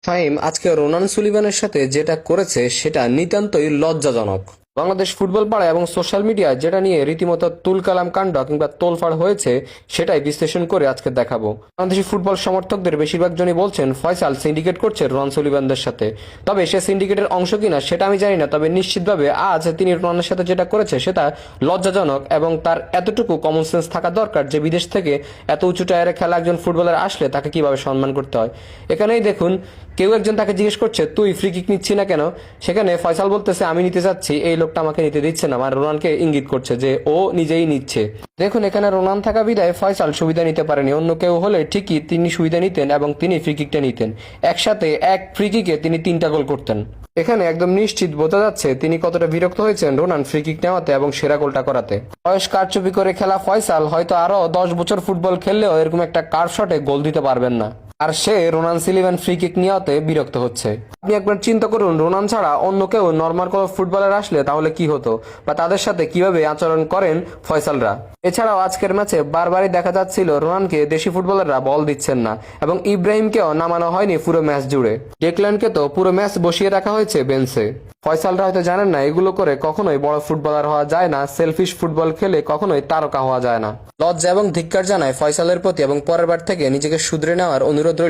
ফাহিম আজকে রোনান সুলিভানের সাথে যেটা করেছে সেটা নিতান্তই লজ্জাজনক। বাংলাদেশ ফুটবল পাড়া এবং সোশ্যাল মিডিয়া যেটা নিয়ে রীতিমতো তুলকালাম কাণ্ড কিংবা তোলফাড় হয়েছে সেটাই বিশ্লেষণ করে আজকে দেখাবো। বাংলাদেশি ফুটবল সমর্থকদের বেশিরভাগ জনই বলছেন ফয়সাল সিন্ডিকেট করছে রোনান সুলিভানদের সাথে। তবে সে সিন্ডিকেটের অংশ কিনা সেটা আমি জানি না, তবে নিশ্চিতভাবে আজ তিনি রোনানের সাথে যেটা করেছে সেটা লজ্জাজনক এবং তার এতটুকু কমন সেন্স থাকা দরকার যে বিদেশ থেকে এত উঁচু টায়ারে খেলা একজন ফুটবলার আসলে তাকে কিভাবে সম্মান করতে হয়। এখানেই দেখুন, কেউ একজন তাকে জিজ্ঞেস করছে তুই ফ্রি কিক নিচ্ছি না কেন, সেখানে ফয়সাল বলতেছে আমি নিতে যাচ্ছি, এই লোকটা আমাকে নিতে দিচ্ছে না, মানে রোনানকে ইঙ্গিত করছে যে ও নিজেই নিচ্ছে। দেখুন, এখানে রোনান থাকা বিদায় ফয়সাল সুবিধা নিতে পারেনি, অন্য কেউ হলে ঠিকই তিনি সুবিধা নিতেন এবং তিনি ফ্রি কিকটা নিতেন। একসাথে এক ফ্রি কিকে তিনি 3টা গোল করতেন। এখানে একদম নিশ্চিত বোঝা যাচ্ছে তিনি কতটা বিরক্ত হয়েছেন রোনান ফ্রি কিক নেওয়াতে এবং সেরা গোলটা করাতে। বয়স কারচুপি করে খেলা ফয়সাল হয়তো আরো 10 বছর ফুটবল খেললেও এরকম একটা কার্ভ শটে গোল দিতে পারবেন না, আর সে রোনান সুলিভান ফ্রি কিক নেওয়াতে বিরক্ত হচ্ছে। আপনি একবার চিন্তা করুন, রোনান ছাড়া অন্য কেউ নর্মাল কোনো ফুটবলার আসলে তাহলে কি হতো, বা তাদের সাথে কিভাবে আচরণ করেন ফয়সালরা। এছাড়াও আজকের ম্যাচে বারবারই দেখা যাচ্ছিল রোনানকে দেশি ফুটবলাররা বল দিচ্ছেন না এবং ইব্রাহিমকেও নামানো হয়নি পুরো ম্যাচ জুড়ে। ডেকল্যান্ডকে তো পুরো ম্যাচ বসিয়ে রাখা হয়েছে বেঞ্চে। ফয়সালরা হয়তো জানেন না এগুলো করে কখনোই বড় ফুটবলার হওয়া যায় না, সেলফিশ ফুটবল খেলে কখনোই তারকা হওয়া যায় না। লজ্জা এবং ধিক্কার জানায় ফয়সালের প্রতি এবং পরের বার থেকে নিজেকে শুধরে নেওয়ার অনুরোধ রইল।